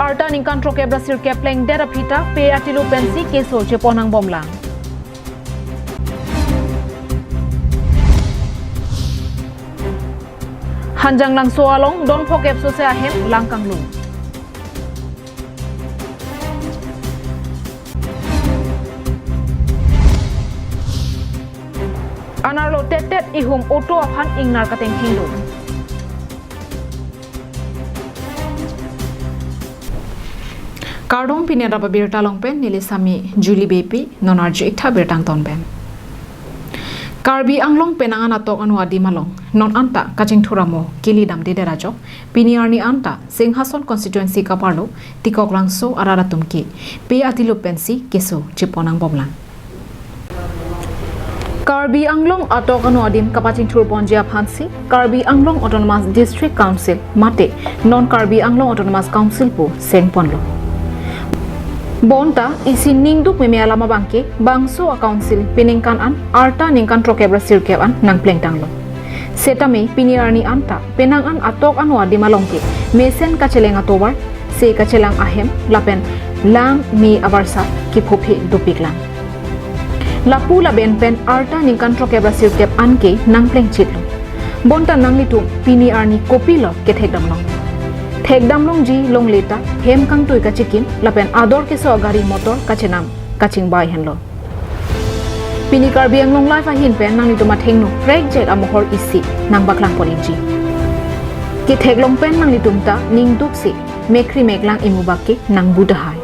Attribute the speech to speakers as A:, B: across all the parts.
A: Arta ningkan troke Brazil kepleng Adap Abirta pe atilu pensi keso jeponang bomlang. Hanjang lang soalong don pokep sose ahem langkang lu. Anarlo tetet ihum oto aphan ingnar kateng hindu. Kardong pini Adap Abirta longpen nilisami Julie Bepi nonarji ikta birtang tonpen. Karbi anglong penangan atok anu adi malong non anta kacing thuramo kili dam de derajo pini arni anta Singhason constituency kaparlo tikok langso arara tumki pe atilu pensi keso chiponang bomlang. Karbi Anglong atok anu adim kapacing thur ponjia phansi Karbi Anglong Autonomous District Council mate non Karbi Anglong Autonomous Council po sengponlo. Bonta isi ningduk meme alama bangke bangso a council piningkan an arta ningkan troke Brazil keban nang plengtanglo. Setame piniarni anta penangan atok anu adi malongke mesen kacelenga tobar se kacelang ahem lapen lang mi abarsa ki phuphi dupiklang. Lapu laben pen arta ningkan troke Brazil kep anke nang pleng chitlo. Bonta nang litu piniarni kopilo ke thekdamlong. Thekdamlong ji long leta hem kang tui kachikin lapen ador ke so gari motor kachenam kaching bai henlo. Pini Karbi Anglong life ahin pen nang litu mathengnu rek jet amohor isi nang baklang polinji. Ki theklong pen nang litumta ningduk si mekri meklang imubake nang budahai.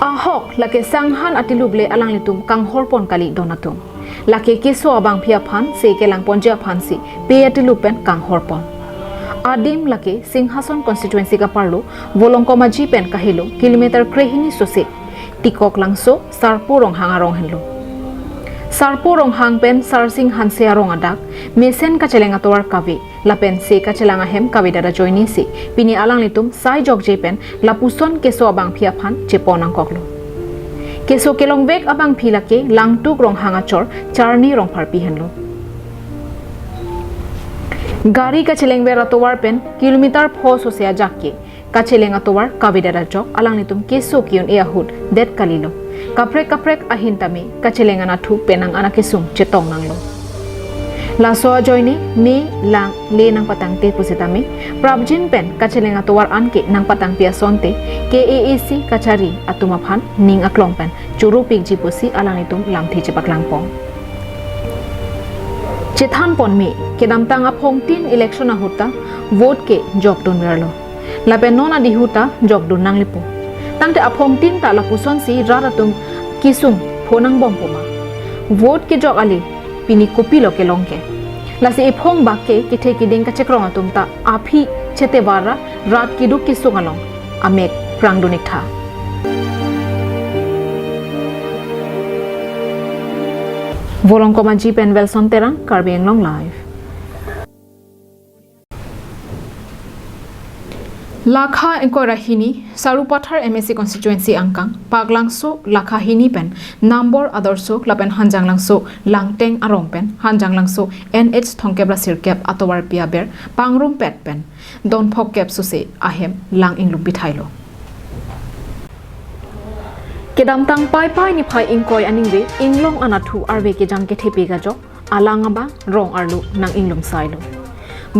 A: Ahok lake sanghan atiluble alang litum kang horpon kali donatum. Lake kiso abang pia phan se kelang ponja phan si pe atilupen kang horpon. Adim lake Singhason constituency ka parlo volongkoma ji pen kahilo kilometer krehini sose tikok langso sarpu rong hangarong henlo. Sarpu rong hang pen sarsing hanse arong adak mesen kacelenga towar kavi lapen se kacelanga hem kavi dara joini si pini alang litum sai jok jepen lapuson keso abang pia phan jeponang koklo. Keso kelong bek abang philake langtuk rong hangachor charni rong pharpi henlo. Gari kaceleng bera towar pen kilometer pho sosea jakke kacelenga towar kavi dara jok alang litum keso kion eahut det kalilo. Kaprek ahintami kacelengan athu penang anak kesung cetong nanglo. Laso joini me lang le nang patang te pusitami prabjin pen kacelenga towar anke nang patang pia sonte KAAC kachari atumaphan ning aklong pen churu pik jipusi alanitum lamthi cepak langpong. Cethan pon me kedam tang aphong tin election ahuta vote ke jok don merlo. Lapen non adi huta jok don nang lipo. Tangte aphong tin ta lapuson si raratum kisung phonang bom poma vote ke jok ali pini kopilo ke longke lasi iphong bakke kithe kiding ka chekrong atum ta aphi chete bara rat kiduk kisung along amek prangdonik tha volongkoma ji pen welson terang Karbi Anglong live. Lakha engkora hini Sarupathar MSC constituency angkang paglangso lakha hini pen number adorso lapen hanjang langso langteng arong pen hanjang langso NH thongke Brazil kep atowar pia ber pangrum pet pen don phok kep suse ahem lang inglum bithailo. Kedam tang pai ni phai ingkoi aningwe inglong anathu arve ke jang ke thepe ga jo alangaba rong arlu nang inglum sailo.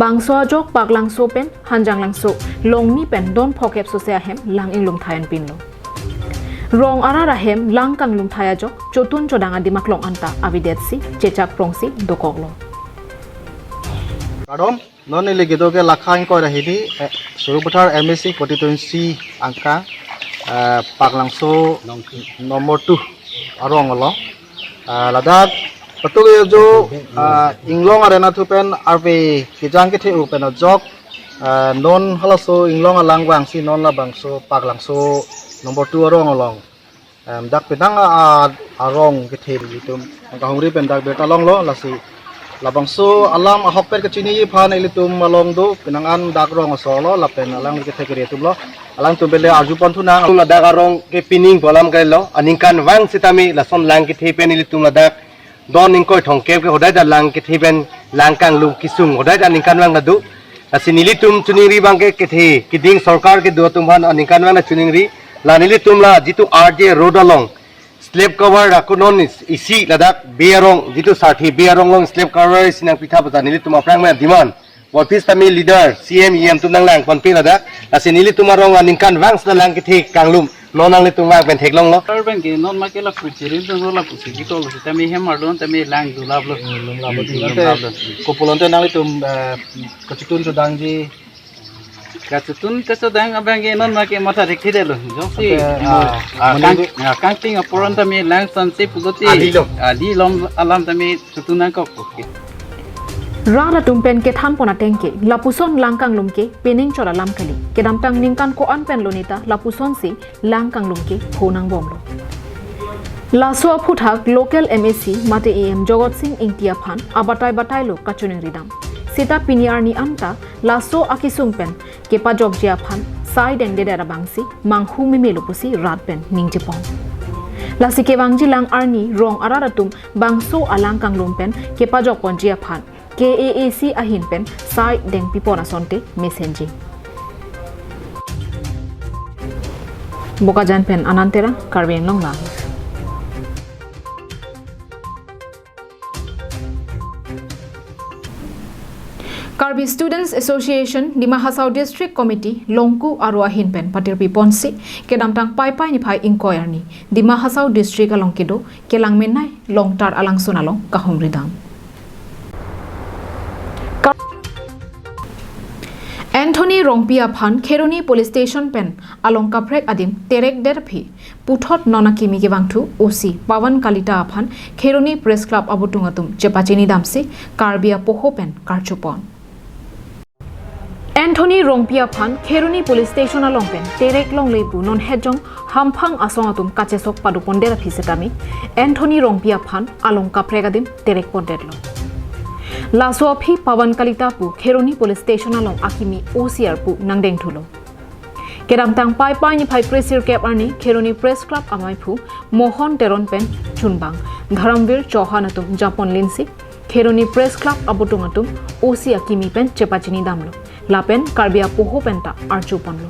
A: Bangso jok paglang so pen hanjang langso long ni pen don phokep so se ahem lang inglum thayan pinlo. Rong arara hem lang kang lum thaya jok chotun chodanga dimaklong anta avidetsi chechak prongsi dokoglo.
B: Kadom non ile gido ke lakhang ko rahidi Sarupathar MSC constituency angka paglangso nomor 2 arong lo ladat betul ya jo inglong arena tu pen arve kijang ke theu pen jok non halaso inglong alang bangsi non la bangso paglangso nomor 2 arong along dak pinang arong ke theu itu angka hungri pen dak beta long lo lasi labangso alam ahok per kecini phan ilitum malong do pinangan dak rong solo lapen alang ke thekere tumlo alang tumbele arjupon thuna
C: tum ladak arong ke pining bolam kailo aningkan wang sitami lason lang ke thepen ilitum ladak don ingkoi thongke ke hodai da lang ke theben langkang lung kisung hodai da ningkan wang ladu asinilitum chuningri bangke ke the kiding sarkar ke do tumhan aningkan wang na chuningri lanilitum la jitu RJ road along slab cover rakunon isi ladak biarong jitu sarthi biarong long slab cover sinang pitha bata nilitum aprang ma diman office tami leader CM EM tunang lang konpi ladak asinilitum arong aningkan wang lang ke the kanglum nonang litung wang ben theklong lo
D: urban ke non ma ke la kuchirin to la kuchi ki to lo tami hemar don tami lang du lab lo
B: kopulonte nang litum kecitun sedang ji
D: katutun te so dang abang ke non ma ke mata rekhi de lo josi kang ting apuran tami lang san se pugoti ali lom alam tami tutunan ko ko
A: Rara tumpen ke than pona tengke lapuson langkang lumke pening chora lam kali ke damtang ningkan ko an pen lonita lapuson si langkang lumke phonang bomlo laswa phuthak local MSc mate em jogot singh intia phan abatai batai lo kachuning ridam sita piniar ni anta laso akisung pen ke pajok jia phan side and dera bangsi manghu mimelo pusi rat pen ningjipong lasi ke wangji lang arni rong araratum bangso alangkang lumpen ke pajok pon jia phan KAAC ahin pen sai deng pipona sonte messenger boka jan pen anantera karben long la Karbi Students Association Dima Hasau District Committee longku aru ahin pen patir piponsi ke damtang pai pai ni phai inquiry ni Dima Hasau District alongkedo kelang menai long tar alang sunalong kahom ridam Anthony Rongpia Phan Kheroni Police Station pen along kaprek adim terek derphi puthot nonakimi ke wangthu OC Pawan Kalita Phan Kheroni Press Club abutungatum chepachini damsi karbia poho pen karchupon Anthony Rongpia Phan Kheroni Police Station along pen terek long lebu non hejong hamphang asongatum kachesok padupon derphi setami Anthony Rongpia Phan along kaprek adim terek pondetlo Laswapi Pawan Kalita pu Kheroni Police Station along akimi OCR pu nangdeng thulo kedamtang pai pai ni phai pressure cap arni Kheroni Press Club amai phu Mohon Teron pen chunbang Dharamvir Chauhan atum Japon Linsi Kheroni Press Club abutungatum OC akimi pen chepachini damlo lapen karbia poho penta archu ponlo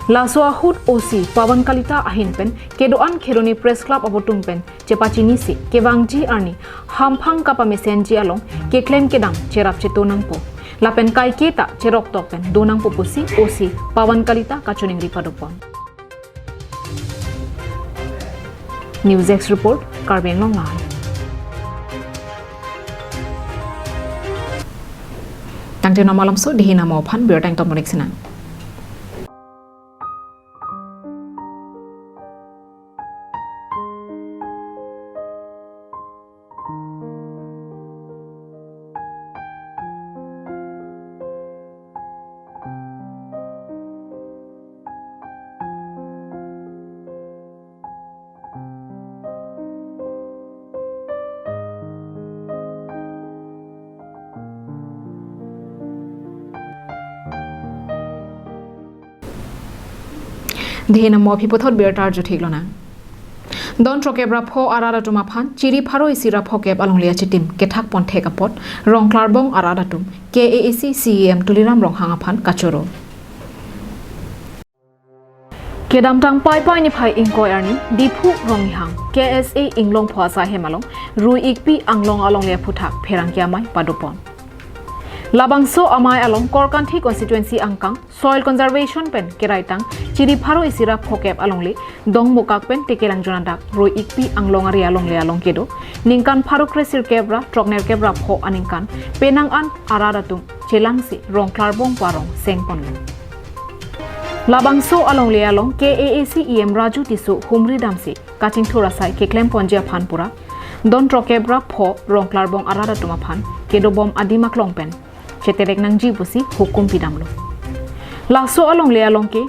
A: Laswa hut OC Pawan Kalita ahin pen kedoan Kheroni Press Club abotung pen chepachini si kewangji arni hamphang kapa mesenji along ke claim kedang cherap chetonang po lapen kai keta cherok tok pen donang po pusi OC Pawan Kalita kachuning ripadopon News X report Karbeng long lai tangte namalam so dihina mo phan bir tang tomonik sinan Dihina mo phi pothot bertar ju thiklo na Don trokebra pho arada tuma phan chiri pharo isira phokeb along lia chitim kethak pon thek apot rong klarbong arada tum KAAC CEM tuliram rong hanga phan kachoro kedamtang pai pai ni phai inquiry ni dipu rong hang KSA inglong phwasa hemalong rui ikpi anglong along le phuthak pherang kyamai padopon Labangso amai along Korkanthi constituency angkang soil conservation pen keraitang chiri pharo isira phokep alongli dong mokak pen tekelang jonandak roi ikpi anglong ari along le along kedo ningkan pharo kresir kebra trokner kebra pho aningkan penang an araratung chelangsi rong klarbong parong sengpon Labangso along le along KAAC EM Raju tisu humri damsi kaching thurasai keklem ponjia phanpura don trokebra pho rong klarbong araratuma phan kedo bom adimak longpen cheterek nang jibusi hukum pidamlo laso along le along ke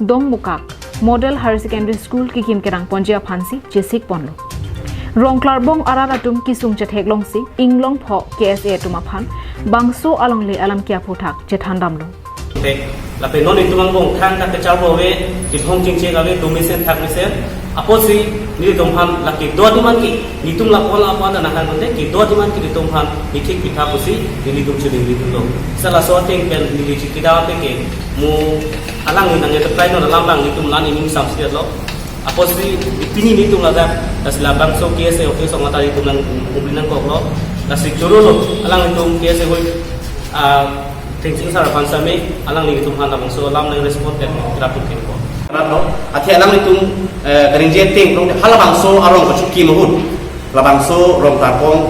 A: dong mukak model higher secondary school ki kim kerang ponjia phansi chesik ponlo Rongklar bong araratum kisung chetek longsi inglong pho KSA tumaphan bangso alongle alam kia phuthak chethandamlo
E: la pe non itu mangbong thang tak kecau bowe ki thong ching che gawe domisen thak misen aposi ni domhan la ki do diman ki nitum la pon apa na nahan bonde ki do diman ki domhan ni thik pitha posi ni dum chu ni tu lo sala so ting pen ni chi ki da pe ke mu alang ni nang te no la bang nitum lan ni sam sia lo aposi pini nitum la da tasla bang so KSA office ong atari tum nang ublinan ko lo la si churu lo alang nitum KSA hoi thinking sara pansame alang ni tum han bang so lam nang respond ke rapid ke ko rano athi alang ni tum garingje ting long halabang so arong ko chuki mohut labang so rong tarpong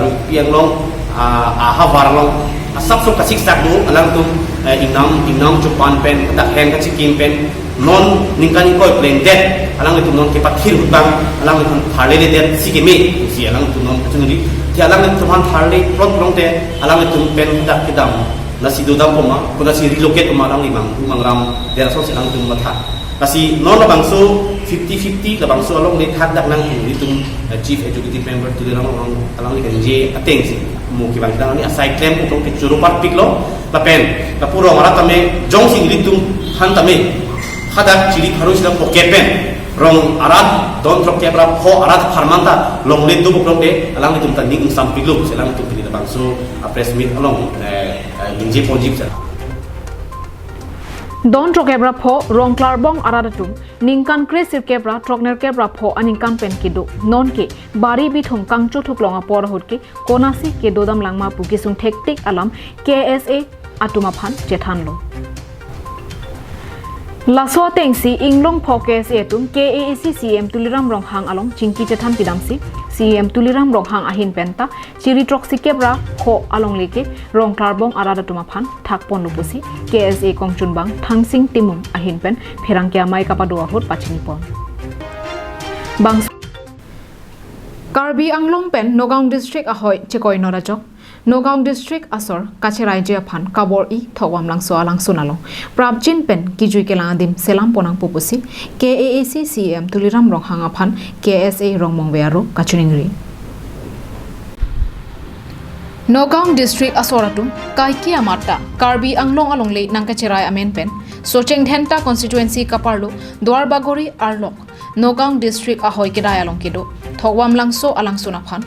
E: rupiang long a havar long asap so kasik sak do alang tum inam chupan pen ta hen ka chikim pen non ningkani ko plain dead alang ni tum non ke pathir hutang alang ni tum thale de dead sikime si alang tum non chungri ti alang ni tum han thale plot long te alang ni tum pen dak kidam nasi dodam poma kuna si relocate poma lang limang mangram dera so silang tum matha nasi non labang so 50-50 labang so along ni thak dak nang tum chief executive member tu dera long alang ni kan je ateng si mu ki bang dang ni asai claim ko ke churu par piklo la pen la puro mara tame jong sing litum han tame hadak chiri pharu silang pocket pen rong arat don trok kebra pho arat pharmanta long le du bokrong de alang ni tum tan ning sam piklo silang tum ni labang so a press meet along Inji ponjip sa.
A: Don trokebra pho rongklar bong aradatum ningkan kresir kebra trokner kebra pho aningkan pen kido non ke bari bithong kangchu thuklonga porhut ke konasi ke dodam langma pukisung thektik alam KSA atuma phan chethanlo Laso tengsi inglong pho KSA tum KAAC CM tuliram ronghang along chingki chethan pidamsi CM tuliram ronghang ahin penta chiri troksi kebra pho along leke rongklar bong arada tuma phan thak pon lupusi KSA kongchun bang thangsing timung ahin pen pherangkya mai kapadua hot pachini pon bang Karbi Anglong pen Nagaon district ahoy chekoi norajok Nagaon district asor kache raije phan kabor I thogwam langso alang sunalo prabjin pen kijui kelang adim selam ponang pupusi KAAC CM tuliram ronghang aphan KSA rongmong bearu kachuningri Nagaon district asoratum kaiki amata Karbi Anglong alongle nangkacherai amen pen socheng dhenta constituency kaparlo dwarbagori arlok Nagaon district ahoy kedai along kedo thogwam langso alang suna phan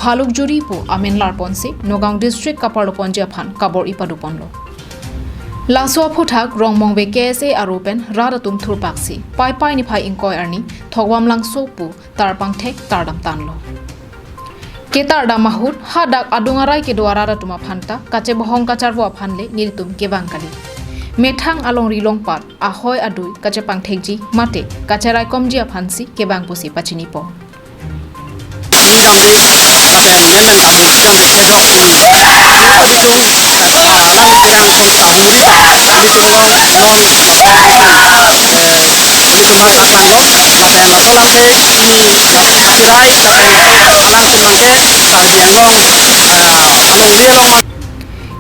A: bhaluk juri po amen lar ponsi Nagaon district kaparlo ponja phan kabor ipadu ponlo laso phuthak rongmong be KSA arupen raratum thurpaksi pai ni phai inkoi arni thogwam langso pu tarpang thek tardam tanlo ketar da mahur hadak adungarai ke dwara tuma phanta kache bohong kacharwa phanle niritum kebang kali Methang along rilong pat ahoy adui kache pang thekji mate kacherai komji aphansi kebang pusi pachini po
D: Nijong di apen yemen abu nijong di kedok tum abitum alang tirang pon tahuri pe nitum long non nitum han akan lo apen la solam pe ini chirai apen alang tumang ke karbi anglong along lialong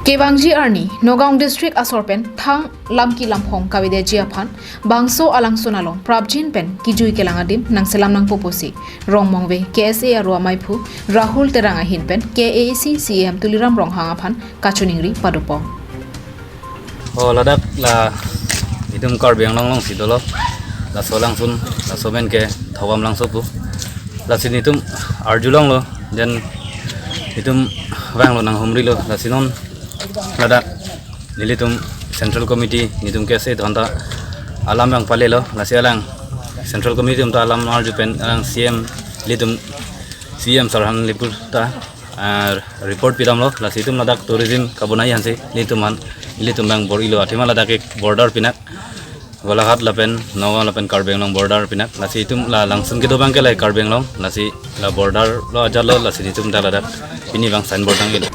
A: Kebangji arni Nagaon district asorpen thang lamki lamphong kawide jiaphan bangso alang sunalong prabjin pen kijui kelangadim nang selam nang poposi rongmongwe KSA arwa maiphu Rahul teranga hin pen KAAC CM tuliram ronghang aphan kachuningri padopo
F: Oh ladak la idum Karbi Anglong long sidolo la solang sun la soben ke thawam lang sopu la sinitum arjulong lo then idum wang lo nang humri lo la sinon ladak nilitum central committee nitum KSA dhanda alam yang palelo la sialang central committee tum ta alam arjupen alang CM litum CM sarhan lipur ta report pidam lo la situm ladak tourism kabunai hanse litum bang bor ilo athima ladak ek border pinak golaghat lapen nawa lapen Karbi Anglong border pinak la situm la langsun ke dobang ke lai Karbi Anglong la si la border lo ajalo la situm ta ladak ini bang signboard ang ilo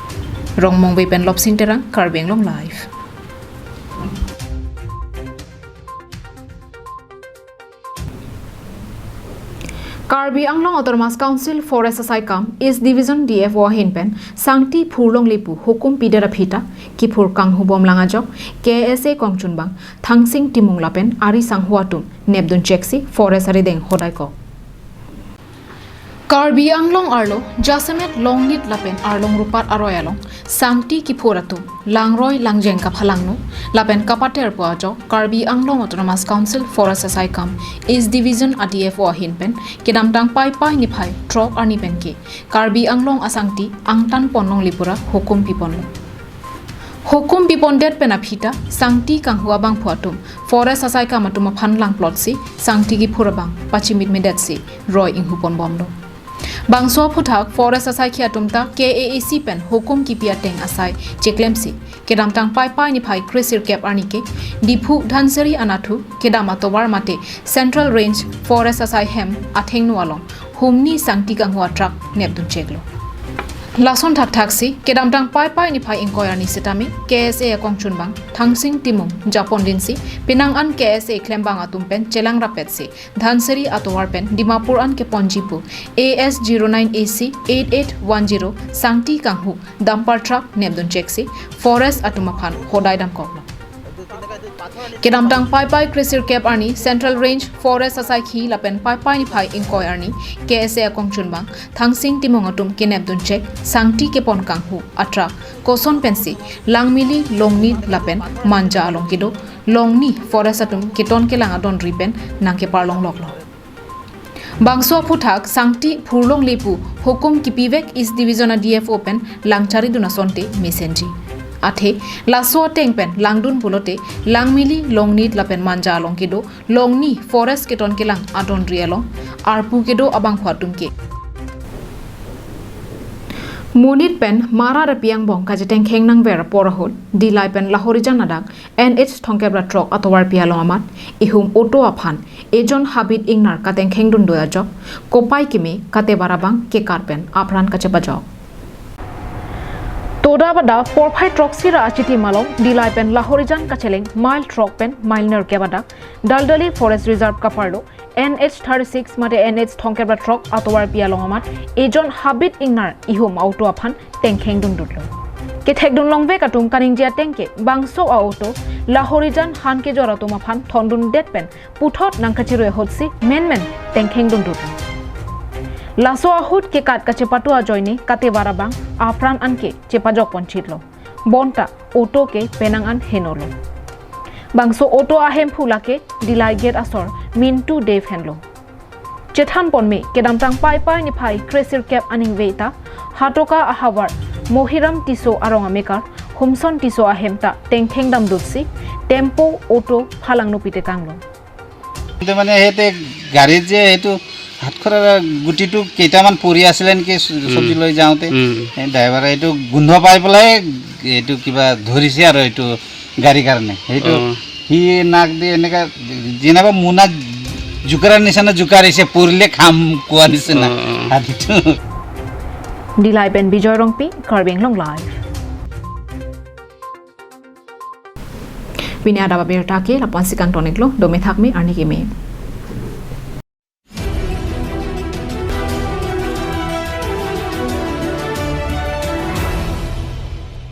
A: rongmong be pen lopsing terang Karbi Anglong live Karbi Anglong Autonomous Council for SSI Kam East Division DF Wahin Pen Sangti Phurlong Lipu Hukum Pidera Phita Kipur Kang Hubom Langajok KSA Kongchunbang Thangsing Timung Lapen Ari Sanghuatum Nebdun Cheksi Forest Arideng Hodaiko Karbi Karbi Anglong Arlo, Jasamet Long Nit Lapen Arlong Rupat Aroyalong, Sangti Kipuratu, Langroy Langjeng Kaphalangno, Lapen Kapater Poajo, Karbi Anglong Autonomous Council Forest Asaikam, is Division ADFO Hinpen, Kedamtang Pai Pai Nipai, Trok Arnipenke, Karbi Anglong Asangti, Angtan Ponong Lipura, Hukum Piponlo. Hukum Pipondet Penapita, Sangti Kanghuabang Puatum, Forest Asaikam Atuma Panlang Plotsi, Sangti Kipurabang, Pachimit Medetsi, Roy Inhupon Bomdo. Bangso Putak Forest Asai Kiatumta KAAC pen Hukum Kipia Teng Asai Cheklemsi Kedamtang Pai Pai Nipai Krisir Kep Arnike Dipu Dhansari Anathu Kedama Tobar Mate Central Range Forest Asai Hem Atheng Nualong Humni Sangti Kanghua Truck Neptun Cheklo Lason Thak Taxi Kedamtang Pai Pai Nipai Inkoyani Sitami KSA Kongchunbang Thangsing Timung Japon Dinsi Pinang An KSA Klembang Atumpen Chelang Rapetsi Dhansari Atowarpen Dimapur An Keponjipu AS09AC 8810 Sangti Kanghu Dumpar Truck Neptun Cheksi Forest Atumaphan Hodai Dam Koklo Kedamtang Pai Pai Krisir Kep Arni Central Range Forest Asai Khi Lapen Pai Pai Nipai Inkoy Arni KSA Kongchunbang Thangsing Timung Atum Kenepdun Chek Sangti Kepon Kanghu Atrak Koson Pensi Langmili Longni Lapen Manja Alongkido Longni Forest Atum Keton Kelang Adon Ripen Nangke Parlong Loklo Bangso Putak Sangti Purlong Lepu Hukum Kipivek is Division DF Open Langchari Dunasonte Mesenji Athe Laso Tengpen Langdun Pulote Langmili Longnit Lapen Manja Alongkido Longni Forest Keton Kelang Adon Rialong Arpu Kedo Abang Phuatumke Munit pen Mara Rapiang Bong Kajateng Kheng Nang Vera Porahol Dilai pen Lahorijan Nadak NH Thongkebra Trok Atowar Pialong Amat Ihum Oto Aphan Ejon Habit Ingnar Kateng Kheng Dun Doya Jok Kopai Kime Kate Barabang Ke Karpen Apran Kachepa Jok Toda Bada Porphai Troxira Achiti Malong Dilai pen Lahorijan Kacheleng Mile Trok pen Mile Ner Kebada Daldali Forest Reserve Kapardo NH36 Mate NH Thongkebra Trok Atowar Pialong Amat Ejon Habit Ingnar Ihum Auto Aphan Tengkheng Dun Dutlo Ke Thekdun Longve Katum Kaningjia Tengke Bangso Auto Lahorijan Han Ke Joratum Aphan Thondun Detpen Puthot Nangkachiro Hotsi Men Tengkheng Dun Dutlo Laso Ahut Ke Kat Kachepatua Joini Kate Barabang Apran Anke Chepajok Ponchitlo Bonta Auto Ke Penangan Henolo Bangso Auto Ahem Phulake Dilai Get Asor Mintu Dave Henlo Chethan Ponme Kedamtang Pai Pai Nipai Kresir Kep Aning Veita Hatoka Ahawar Mohiram Tiso Aronga Mekar Humson Tiso Ahemta Tengkheng Dam Dutsi Tempo Auto Phalang Nopite Kanglo
D: মানে হেতে গাড়ীত যে এইটো হাতখৰা গুটিটো কেইটামান পৰি আছিলে নেকি চব্জি লৈ যাওঁতে ড্ৰাইভাৰে এইটো গোন্ধ পাই পেলাই এইটো কিবা ধৰিছে আৰু এইটো গাড়ী কাৰণে এইটো সি নাক দি এনেকা যেনেবা মুনা জুকাৰাৰ নিচিনা জুকাৰিছে পৰিলে খাম কোৱা নিচিনা হাতীটো
A: Dilai Ben Bijoy Rongpi Karbing Long Live Adap Abirta ke Lapan Sikang Toniklo Dome Thakme Arni Kime